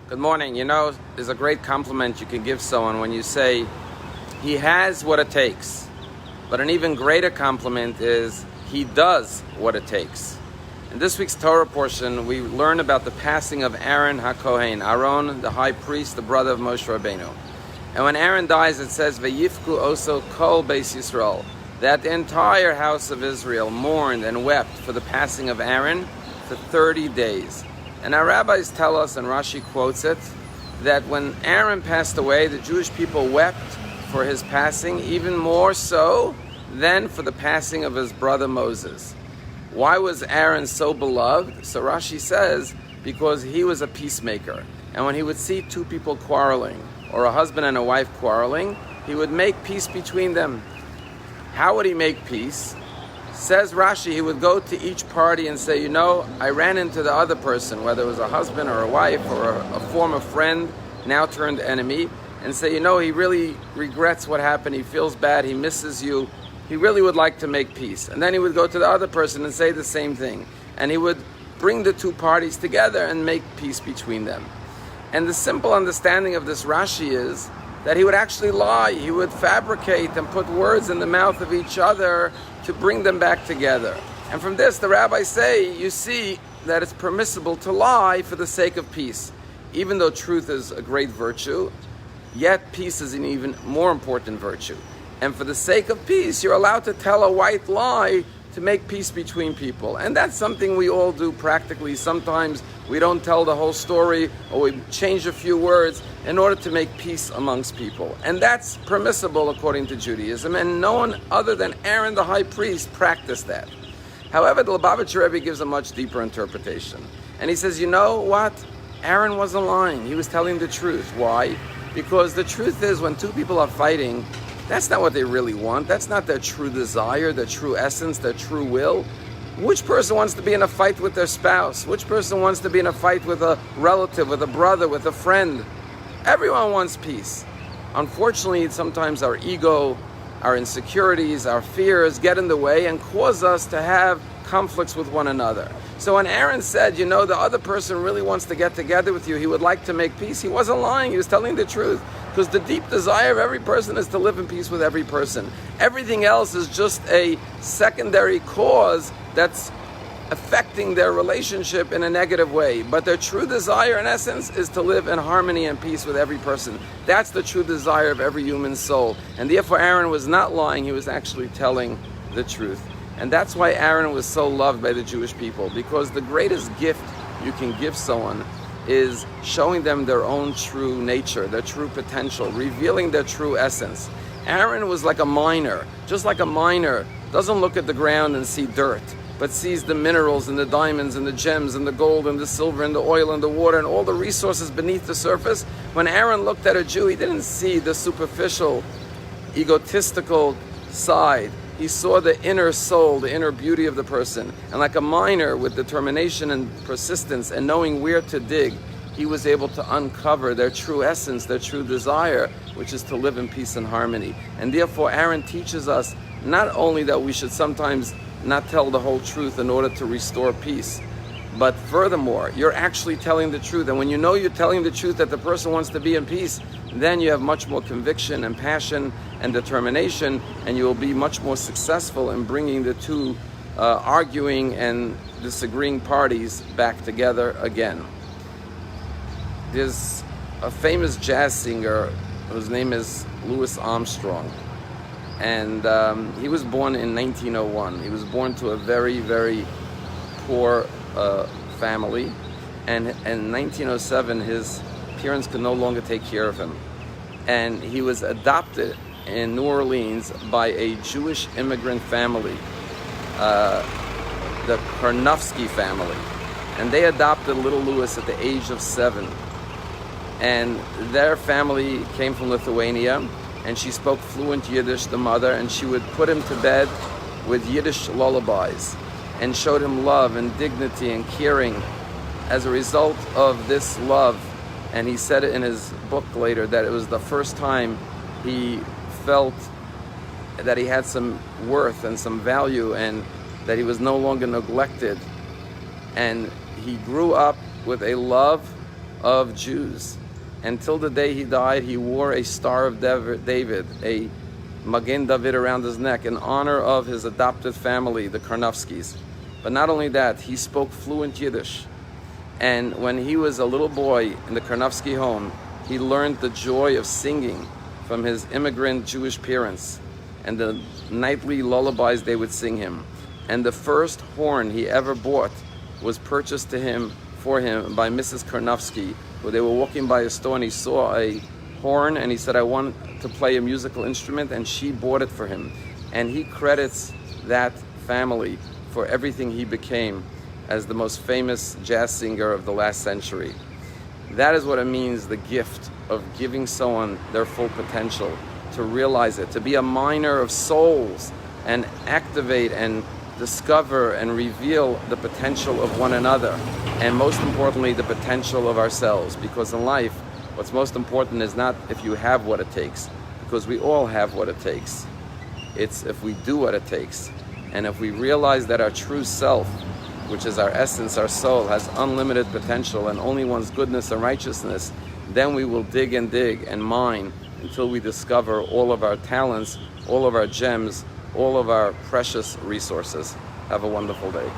Good morning. You know, there's a great compliment you can give someone when you say, he has what it takes. But an even greater compliment is, he does what it takes. In this week's Torah portion, we learn about the passing of Aaron HaKohen, Aaron, the high priest, the brother of Moshe Rabbeinu. And when Aaron dies, it says, Vayifku oso kol beis Yisrael, that the entire house of Israel mourned and wept for the passing of Aaron for 30 days. And our rabbis tell us, and Rashi quotes it, that when Aaron passed away, the Jewish people wept for his passing, even more so than for the passing of his brother Moses. Why was Aaron so beloved? So Rashi says, because he was a peacemaker. And when he would see two people quarreling, or a husband and a wife quarreling, he would make peace between them. How would he make peace? Says Rashi, he would go to each party and say, I ran into the other person, whether it was a husband or a wife or a former friend, now turned enemy, and say, he really regrets what happened, he feels bad, he misses you, he really would like to make peace. And then he would go to the other person and say the same thing. And he would bring the two parties together and make peace between them. And the simple understanding of this Rashi is that he would actually lie, he would fabricate and put words in the mouth of each other to bring them back together. And from this, the rabbis say, you see that it's permissible to lie for the sake of peace. Even though truth is a great virtue, yet peace is an even more important virtue. And for the sake of peace, you're allowed to tell a white lie to make peace between people. And that's something we all do practically. Sometimes we don't tell the whole story, or we change a few words in order to make peace amongst people. And that's permissible according to Judaism, and no one other than Aaron the high priest practiced that. However, the Lubavitcher Rebbe gives a much deeper interpretation. And he says, you know what? Aaron wasn't lying. He was telling the truth. Why? Because the truth is, when two people are fighting, that's not what they really want. That's not their true desire, their true essence, their true will. Which person wants to be in a fight with their spouse? Which person wants to be in a fight with a relative, with a brother, with a friend? Everyone wants peace. Unfortunately, sometimes our ego, our insecurities, our fears get in the way and cause us to have conflicts with one another. So when Aaron said, the other person really wants to get together with you, he would like to make peace, he wasn't lying, he was telling the truth. Because the deep desire of every person is to live in peace with every person. Everything else is just a secondary cause that's affecting their relationship in a negative way. But their true desire, in essence, is to live in harmony and peace with every person. That's the true desire of every human soul. And therefore Aaron was not lying, he was actually telling the truth. And that's why Aaron was so loved by the Jewish people, because the greatest gift you can give someone is showing them their own true nature, their true potential, revealing their true essence. Aaron was like a miner. Just like a miner doesn't look at the ground and see dirt, but sees the minerals and the diamonds and the gems and the gold and the silver and the oil and the water and all the resources beneath the surface. When Aaron looked at a Jew, he didn't see the superficial, egotistical side. He saw the inner soul, the inner beauty of the person. And like a miner with determination and persistence and knowing where to dig, he was able to uncover their true essence, their true desire, which is to live in peace and harmony. And therefore, Aaron teaches us not only that we should sometimes not tell the whole truth in order to restore peace, but furthermore, you're actually telling the truth. And when you know you're telling the truth that the person wants to be in peace, then you have much more conviction and passion and determination, and you will be much more successful in bringing the two arguing and disagreeing parties back together again. There's a famous jazz singer whose name is Louis Armstrong, and he was born in 1901. He was born to a very, very poor family, and in 1907 his parents could no longer take care of him, and he was adopted in New Orleans by a Jewish immigrant family, the Karnofsky family, and they adopted little Louis at the age of 7. And their family came from Lithuania, and she spoke fluent Yiddish, the mother, and she would put him to bed with Yiddish lullabies and showed him love and dignity and caring as a result of this love. And he said it in his book later that it was the first time he felt that he had some worth and some value, and that he was no longer neglected. And he grew up with a love of Jews. Until the day he died, he wore a Star of David, a Magen David around his neck in honor of his adopted family, the Karnofskis. But not only that, he spoke fluent Yiddish. And when he was a little boy in the Karnofsky home, he learned the joy of singing from his immigrant Jewish parents and the nightly lullabies they would sing him. And the first horn he ever bought was purchased for him by Mrs. Karnofsky, where they were walking by a store and he saw a horn and he said, I want to play a musical instrument, and she bought it for him. And he credits that family for everything he became as the most famous jazz singer of the last century. That is what it means, the gift of giving someone their full potential, to realize it, to be a miner of souls and activate and discover and reveal the potential of one another, and most importantly, the potential of ourselves. Because in life, what's most important is not if you have what it takes, because we all have what it takes. It's if we do what it takes. And if we realize that our true self, which is our essence, our soul, has unlimited potential and only wants goodness and righteousness, then we will dig and mine until we discover all of our talents, all of our gems, all of our precious resources. Have a wonderful day.